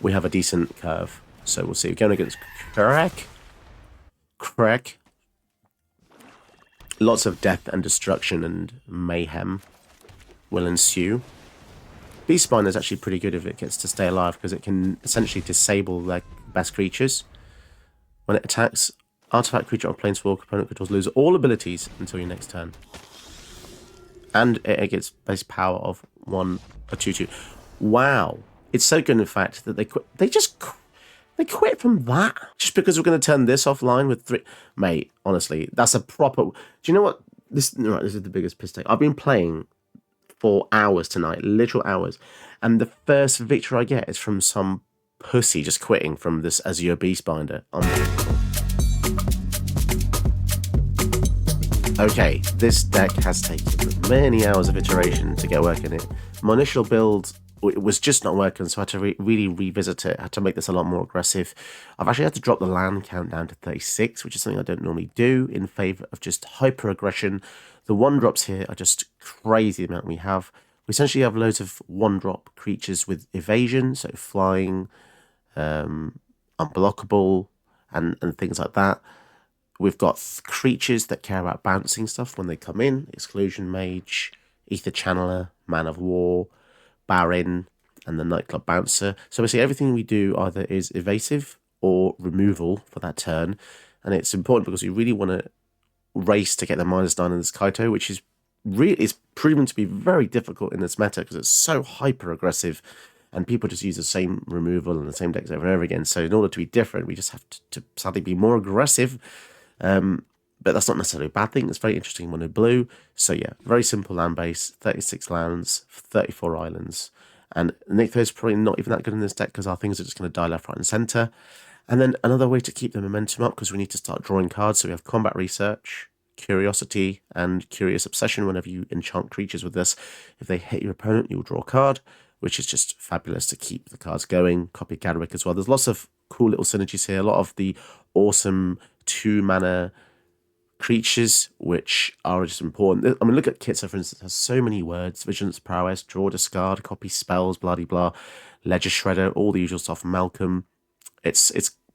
we have a decent curve. So we'll see. We're going against Crack. Lots of death and destruction and mayhem will ensue. Beastbinder is actually pretty good if it gets to stay alive, because it can essentially disable their best creatures. When it attacks, artifact creature or planeswalker opponent controls lose all abilities until your next turn. And it gets base power of 1 or 2/2. Wow. It's so good, in fact, that they quit. They quit from that just because we're going to turn this offline with 3. Mate, honestly, that's a proper. Do you know what? This is the biggest piss take. I've been playing for hours tonight, literal hours, and the first victory I get is from some pussy just quitting from this Azure Beastbinder. Okay, this deck has taken many hours of iteration to get working. It. My initial build, it was just not working, so I had to really revisit it. I had to make this a lot more aggressive. I've actually had to drop the land count down to 36, which is something I don't normally do, in favour of just hyper aggression. The 1-drops here are just crazy, the amount we have. We essentially have loads of 1-drop creatures with evasion, so flying, unblockable, and things like that. We've got creatures that care about bouncing stuff when they come in. Exclusion Mage, Ether Channeler, Man of War, Baron, and the Nightclub Bouncer. So basically everything we do either is evasive or removal for that turn. And it's important because we really want to race to get the -9 in this Kaito, which is proven to be very difficult in this meta because it's so hyper aggressive and people just use the same removal and the same decks over and over again. So in order to be different, we just have to sadly be more aggressive. But that's not necessarily a bad thing. It's very interesting mono blue. So yeah, very simple land base, 36 lands, 34 islands. And Nykthos is probably not even that good in this deck because our things are just going to die left, right, and centre. And then another way to keep the momentum up, because we need to start drawing cards. So we have Combat Research, Curiosity, and Curious Obsession. Whenever you enchant creatures with this, if they hit your opponent, you'll draw a card, which is just fabulous to keep the cards going. Copy Gadwick as well. There's lots of cool little synergies here. A lot of the awesome 2-mana creatures, which are just important. I mean, look at Kitsa, for instance, has so many words: Vigilance, Prowess, Draw, Discard, Copy Spells, bloody blah, Ledger Shredder, all the usual stuff. Malcolm. It's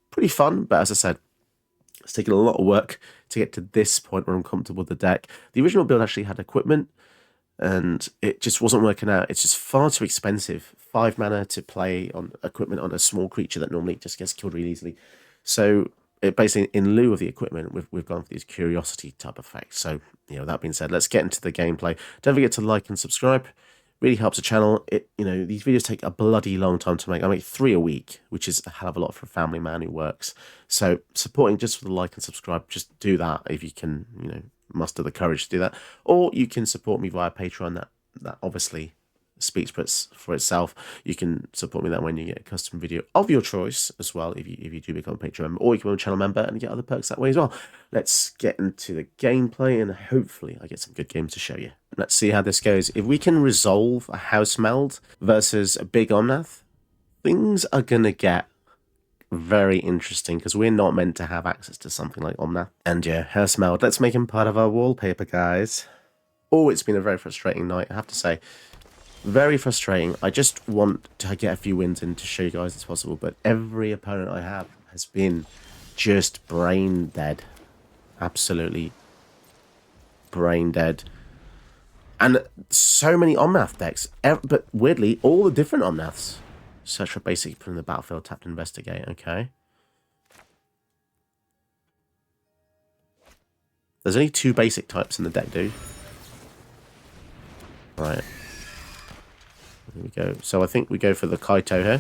pretty fun, but as I said, it's taken a lot of work to get to this point where I'm comfortable with the deck. The original build actually had equipment, and it just wasn't working out. It's just far too expensive. 5 mana to play on equipment on a small creature that normally just gets killed really easily. So it basically, in lieu of the equipment, we've gone for these curiosity type effects. So, that being said, let's get into the gameplay. Don't forget to like and subscribe. Really helps the channel. These videos take a bloody long time to make. I make 3 a week, which is a hell of a lot for a family man who works. So supporting just for the like and subscribe, just do that if you can, muster the courage to do that. Or you can support me via Patreon. That obviously speaks for itself. You can support me that when you get a custom video of your choice as well, if you do become a Patreon member, or you can become a channel member and get other perks that way as well. Let's get into the gameplay, and hopefully I get some good games to show you. Let's see how this goes. If we can resolve a house meld versus a big omnath, things are gonna get very interesting, because we're not meant to have access to something like omnath. And yeah, house meld, let's make him part of our wallpaper, guys. Oh, it's been a very frustrating night, I have to say. Very frustrating. I just want to get a few wins in to show you guys it's possible, but every opponent I have has been just brain dead. Absolutely brain dead. And so many omnath decks, but weirdly, all the different omnaths. Search for basic, put in the battlefield, tap to investigate, okay. There's only 2 basic types in the deck, dude. Right. Here we go. So I think we go for the Kaito here.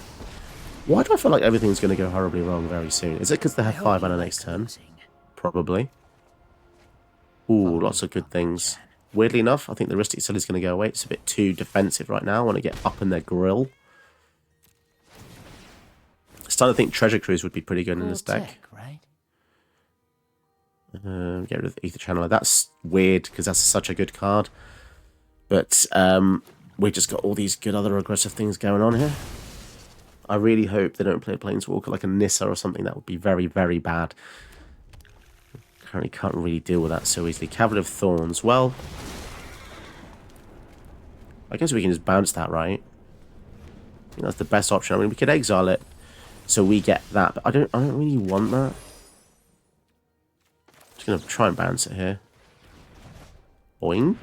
Why do I feel like everything's going to go horribly wrong very soon? Is it because they have 5 mana next turn? Probably. Ooh, lots of good things. Weirdly enough, I think the Ristic Cell is going to go away. It's a bit too defensive right now. I want to get up in their grill. Starting to think Treasure Cruise would be pretty good in this deck. Get rid of the Ether Channeler. That's weird because that's such a good card. But we just got all these good other aggressive things going on here. I really hope they don't play a Planeswalker like a Nissa or something. That would be very, very bad. Currently can't really deal with that so easily. Cavalier of Thorns. Well, I guess we can just bounce that, right? I think that's the best option. I mean, we could exile it. So we get that, but I don't really want that. Just gonna try and bounce it here. Boing.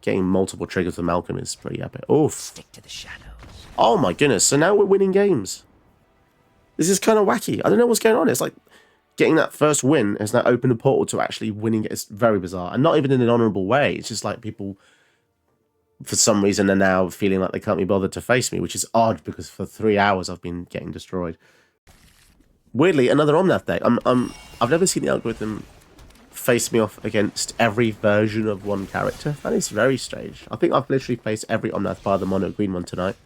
Getting multiple triggers with Malcolm is pretty epic. Oh, Stick to the shadows. Oh my goodness! So now we're winning games. This is kind of wacky. I don't know what's going on. It's like getting that first win has now opened a portal to actually winning. It's very bizarre, and not even in an honourable way. It's just like people, for some reason, are now feeling like they can't be bothered to face me, which is odd because for 3 hours I've been getting destroyed. Weirdly, another omnath deck. I've never seen the algorithm face me off against every version of one character. That is very strange. I think I've literally faced every omnath bar the mono green one tonight.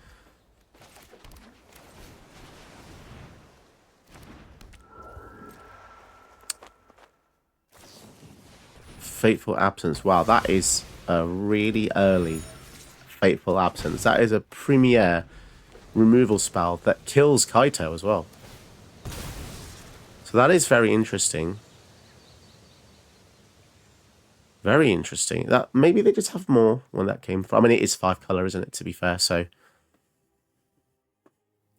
Fateful Absence. Wow, that is a really early Fateful Absence. That is a premier removal spell that kills Kaito as well. So that is very interesting. Very interesting. That maybe they just have more when that came from. I mean, it is 5 color, isn't it? To be fair, so.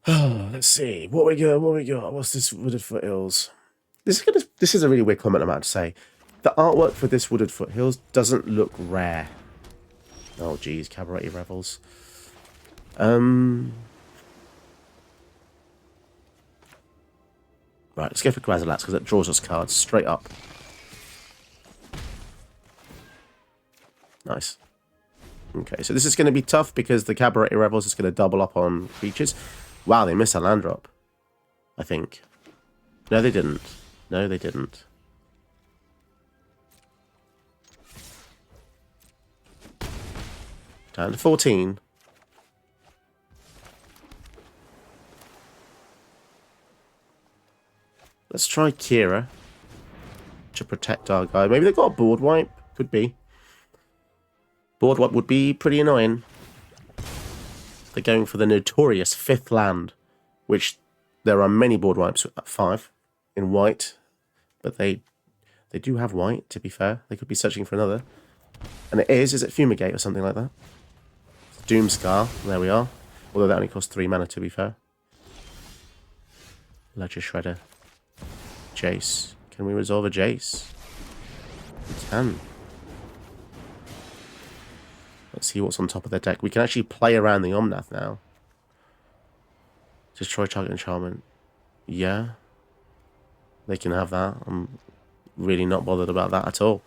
Let's see what we got. What we got? What's this Wooded Foothills? This is a really weird comment I'm about to say. The artwork for this Wooded Foothills doesn't look rare. Oh, geez, Cabaret Revels. Right, let's go for Grazalats because it draws us cards straight up. Nice. Okay, so this is going to be tough because the Cabaret Revels is going to double up on creatures. Wow, they missed a land drop. I think. No, they didn't. No, they didn't. Down to 14. Let's try Kira to protect our guy. Maybe they've got a board wipe. Could be. Board wipe would be pretty annoying. They're going for the notorious 5th land, which there are many board wipes at 5 in white, but they do have white, to be fair. They could be searching for another. And is it Fumigate or something like that? Doomscar, there we are. Although that only costs 3 mana, to be fair. Ledger Shredder. Jace. Can we resolve a Jace? We can. Let's see what's on top of their deck. We can actually play around the Omnath now. Destroy target enchantment. Yeah. They can have that. I'm really not bothered about that at all.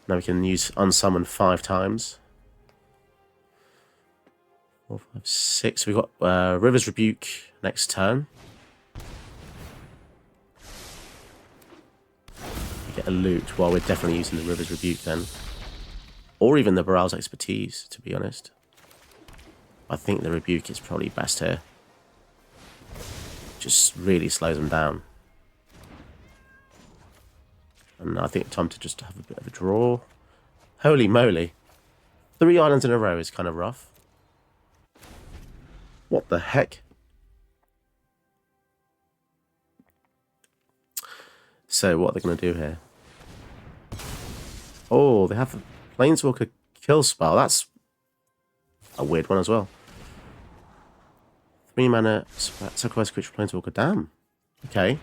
Now we can use Unsummon 5 times. 4, 5, 6. We've got River's Rebuke next turn. We get a loot. Well, we're definitely using the River's Rebuke then. Or even the Baral's Expertise, to be honest. I think the Rebuke is probably best here. Just really slows them down. And I think time to just have a bit of a draw. Holy moly. 3 islands in a row is kind of rough. What the heck? So what are they going to do here? Oh, they have the Planeswalker kill spell. That's a weird one as well. 3 mana, sacrifice creature Planeswalker. Damn. Okay.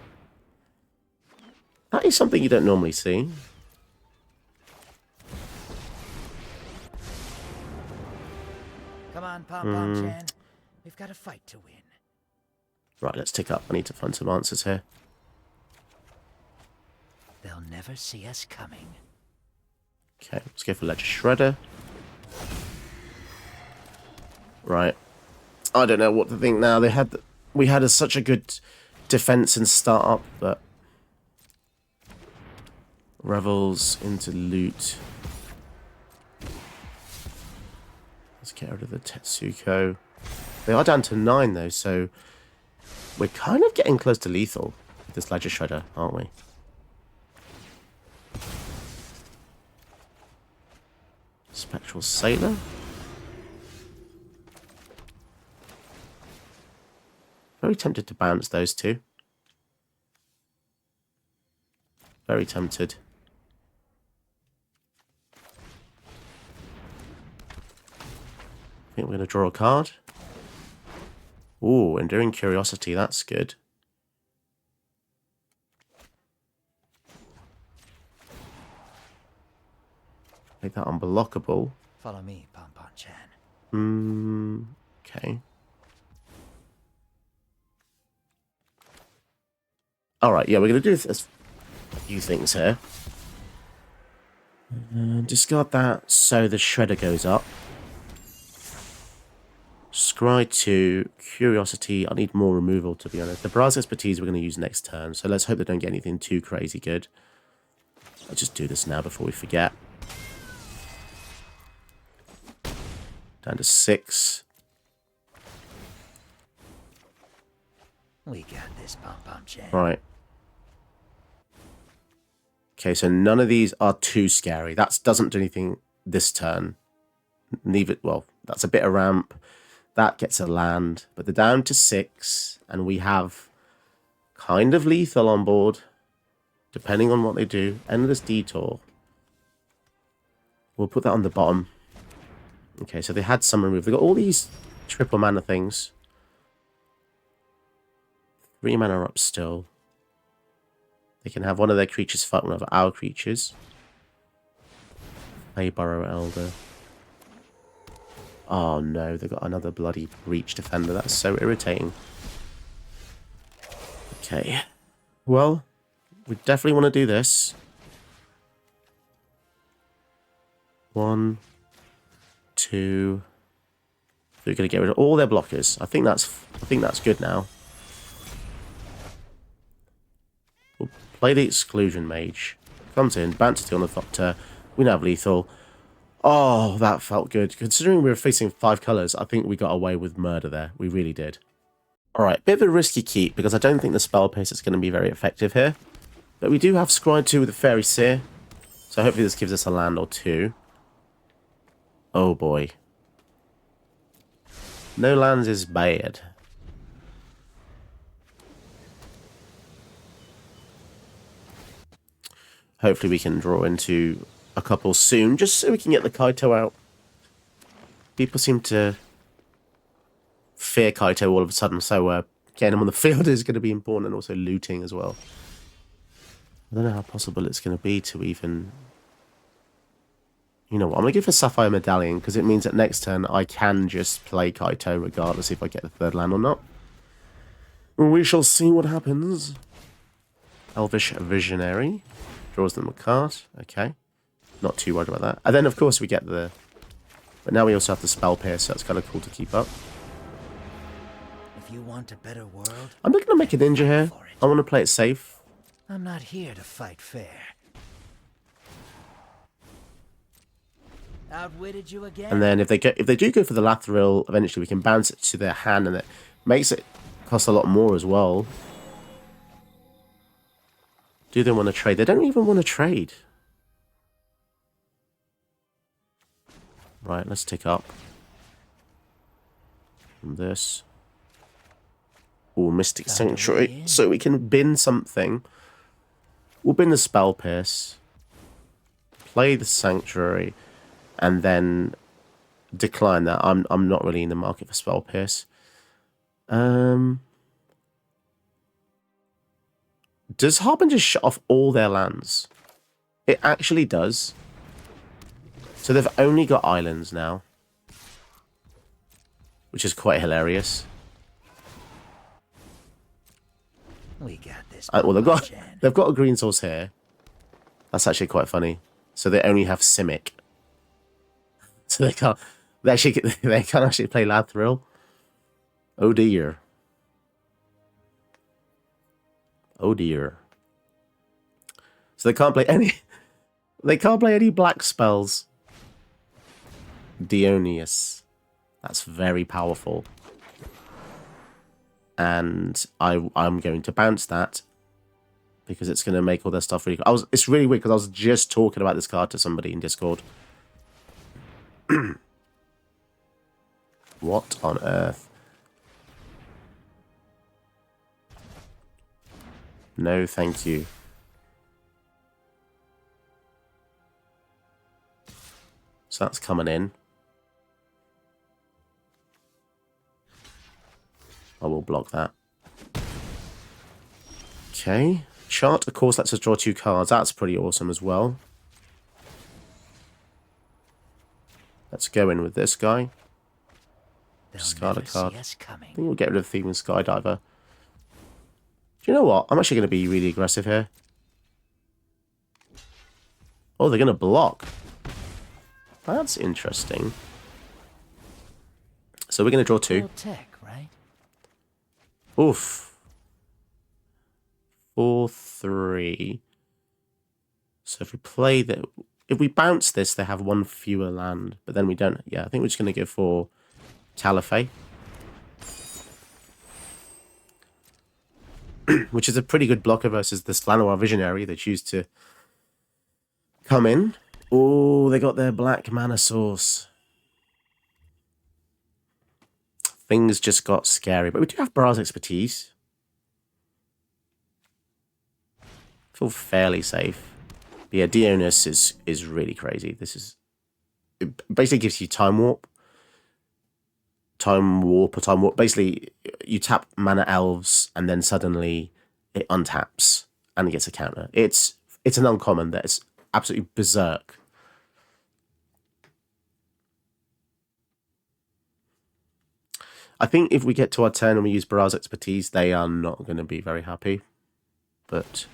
That is something you don't normally see. Come on, Pom Chan. We've got a fight to win. Right, let's tick up. I need to find some answers here. They'll never see us coming. Okay, let's go for Ledger Shredder. Right. I don't know what to think now. We had such a good defense and startup, but Revels into loot. Let's get rid of the Tetsuko. They are down to 9 though, so we're kind of getting close to lethal with this Ledger Shredder, aren't we? Spectral Sailor. Very tempted to bounce those two. Very tempted. I think we're going to draw a card. Ooh, Enduring Curiosity, that's good. Make that unblockable. Follow me, Pom Pom Chan. Okay. Alright, yeah, we're going to do a few things here. Discard that so the Shredder goes up. Scry 2, Curiosity. I need more removal, to be honest. The Brass Expertise we're going to use next turn, so let's hope they don't get anything too crazy good. I'll just do this now before we forget. Down to 6. We got this, Pom Pom Chan. Right. Okay, so none of these are too scary. That doesn't do anything this turn. Neither, well, that's a bit of ramp. That gets a land. But they're down to 6, and we have kind of lethal on board, depending on what they do. Endless Detour. We'll put that on the bottom. Okay, so they had some removed. They've got all these triple mana things. 3 mana up still. They can have one of their creatures fight one of our creatures. Play Burrow Elder. Oh no, they've got another bloody Breach Defender. That's so irritating. Okay. Well, we definitely want to do this. 1, 2. We're going to get rid of all their blockers. I think that's good now. We'll play the Exclusion Mage. Comes in, bounces the Ornithopter. We now have lethal. Oh, that felt good. Considering we were facing 5 colours, I think we got away with murder there. We really did. Alright, bit of a risky keep, because I don't think the Spell Pierce is going to be very effective here. But we do have Scry 2 with the Fairy Seer. So hopefully this gives us a land or 2. Oh boy. No lands is bad. Hopefully we can draw into a couple soon, just so we can get the Kaito out. People seem to fear Kaito all of a sudden, so getting him on the field is going to be important, and also looting as well. I don't know how possible it's going to be to even... You know what, I'm going to go for Sapphire Medallion, because it means that next turn I can just play Kaito regardless if I get the 3rd land or not. We shall see what happens. Elvish Visionary. Draws them a card. Okay. Not too worried about that. And then, of course, we get the... But now we also have the Spell Pierce, so it's kind of cool to keep up. If you want a better world, I'm not going to make a ninja here. I want to play it safe. I'm not here to fight fair. Outwitted you again? And then if they do go for the Lathril, eventually we can bounce it to their hand, and it makes it cost a lot more as well. Do they want to trade? They don't even want to trade. Right, let's tick up. And this. Ooh, Mystic Sanctuary. So we can bin something. We'll bin the Spell Pierce. Play the Sanctuary. And then decline that. I'm not really in the market for Spell Pierce. Does Harbinger shut off all their lands? It actually does. So they've only got islands now. Which is quite hilarious. We got this. Well, they've got a green source here. That's actually quite funny. So they only have Simic. So they can't actually play Lathril. Oh dear. Oh dear. So they can't play any black spells. Dionysus. That's very powerful. And I'm going to bounce that because it's going to make all their stuff really cool. It's really weird because I was just talking about this card to somebody in Discord. What on earth? No, thank you. So that's coming in. I will block that. Okay. Chart, of course, lets us draw 2 cards. That's pretty awesome as well. Let's go in with this guy. Discard a card. I think we'll get rid of Thieving Skydiver. Do you know what? I'm actually going to be really aggressive here. Oh, they're going to block. That's interesting. So we're going to draw 2. Tech, right? Oof. 4-3. So if we play that, if we bounce this, they have 1 fewer land, but then we don't. Yeah, I think we're just going to go for Talifay, which is a pretty good blocker versus the Slanoir Visionary. They choose to come in. Oh, they got their black mana source. Things just got scary, but we do have Brawl's expertise. Feel fairly safe. But yeah, Dionys is really crazy. This is, it basically gives you time warp. Time warp or time warp. Basically, you tap mana elves and then suddenly it untaps and it gets a counter. It's an uncommon that is absolutely berserk. I think if we get to our turn and we use Brawl's expertise, they are not going to be very happy. But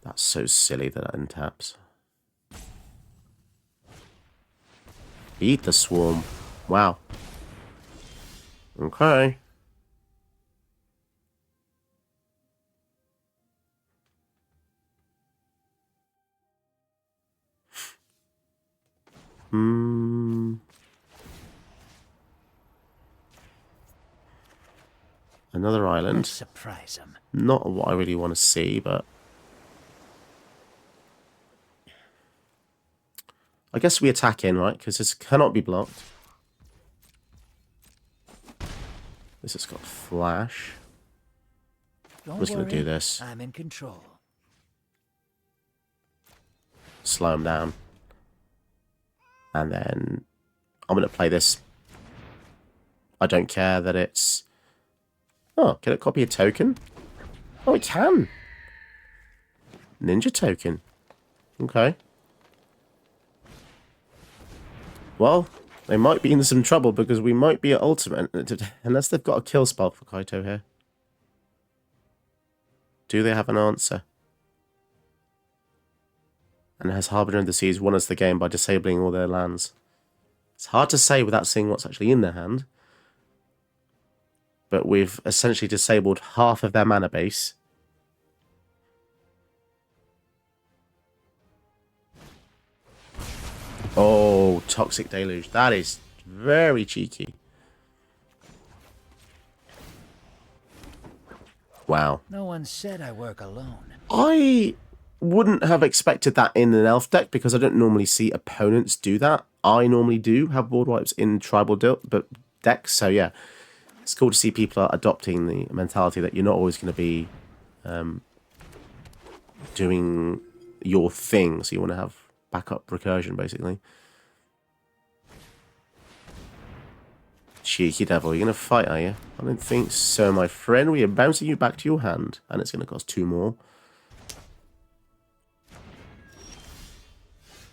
that's so silly that it untaps. Eat the swarm. Wow. Okay. Another island. Let's surprise him. Not what I really want to see, but I guess we attack in, right? Because this cannot be blocked. This has got flash. I'm just going to do this. I'm in control. Slow him down. And then I'm going to play this. I don't care that it's... Oh, can it copy a token? Oh, it can. Ninja token. Okay. Well, they might be in some trouble because we might be at ultimate. Unless they've got a kill spell for Kaito here. Do they have an answer? And has Harbinger of the Seas won us the game by disabling all their lands? It's hard to say without seeing what's actually in their hand. But we've essentially disabled half of their mana base. Oh, Toxic Deluge. That is very cheeky. Wow. No one said I work alone. I wouldn't have expected that in an elf deck because I don't normally see opponents do that. I normally do have board wipes in tribal decks, so yeah. It's cool to see people are adopting the mentality that you're not always going to be doing your thing, so you want to have backup recursion, basically. Cheeky devil, you're going to fight, are you? I don't think so, my friend. We are bouncing you back to your hand, and it's going to cost 2 more.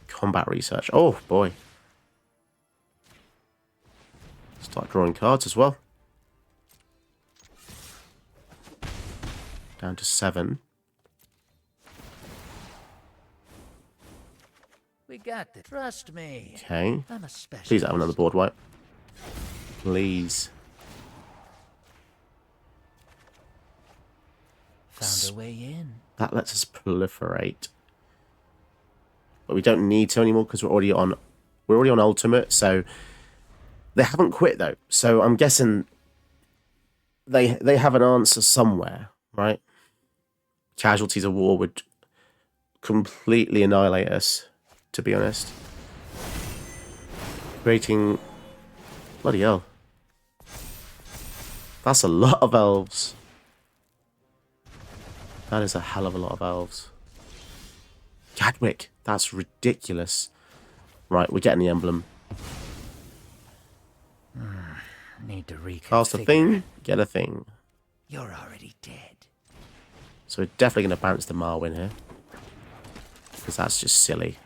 Combat research. Oh, boy. Start drawing cards as well. Down to 7. We got this. Trust me. Okay. I'm a specialist. Please have another board wipe. Please. Found a way in. That lets us proliferate. But we don't need to anymore because we're already on ultimate, so they haven't quit though. So I'm guessing they have an answer somewhere, right? Casualties of war would completely annihilate us, to be honest. Creating... Bloody hell. That's a lot of elves. That is a hell of a lot of elves. Gadwick, that's ridiculous. Right, we're getting the emblem. Need to reconfigure. Cast a thing, get a thing. You're already dead. So we're definitely going to bounce the Marwin here. Because that's just silly.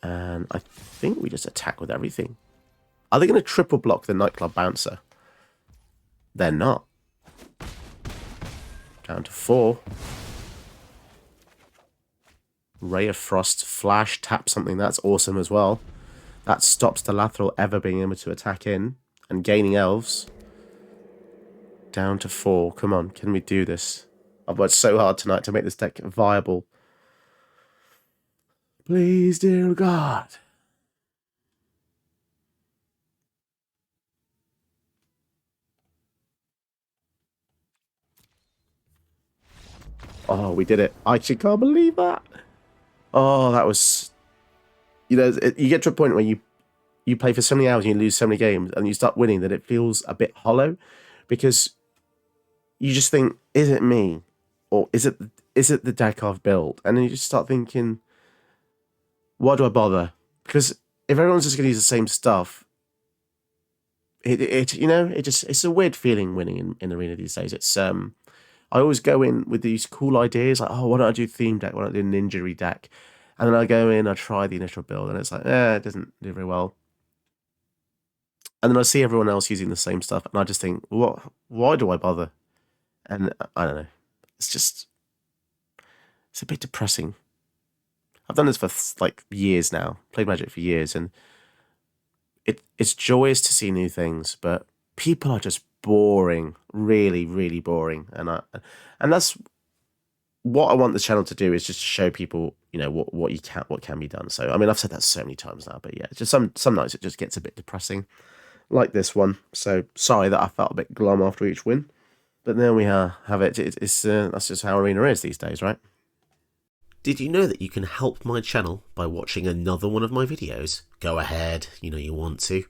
And I think we just attack with everything. Are they going to triple block the nightclub bouncer? They're not. Down to 4. Ray of Frost, Flash, tap something. That's awesome as well. That stops the Lathril ever being able to attack in. And gaining elves. Down to 4. Come on, can we do this? I've worked so hard tonight to make this deck viable. Please, dear God. Oh, we did it. I actually can't believe that. Oh, that was... You know, you get to a point where you play for so many hours and you lose so many games and you start winning that it feels a bit hollow because you just think, is it me? Or is it the deck I've built? And then you just start thinking, why do I bother? Because if everyone's just going to use the same stuff, it's a weird feeling winning in Arena these days. It's I always go in with these cool ideas like, oh, why don't I do theme deck? Why don't I do an injury deck? And then I go in, I try the initial build, and it's like, it doesn't do very well. And then I see everyone else using the same stuff, and I just think, what? Why do I bother? And I don't know. It's a bit depressing. I've done this for like years now, played Magic for years, and it's joyous to see new things, but people are just boring, really, really boring, and that's what I want the channel to do, is just show people, what can be done. So I mean, I've said that so many times now, but yeah, just some nights it just gets a bit depressing, like this one. So sorry that I felt a bit glum after each win, but there we have it. It's that's just how Arena is these days, right? Did you know that you can help my channel by watching another one of my videos? Go ahead, you know you want to.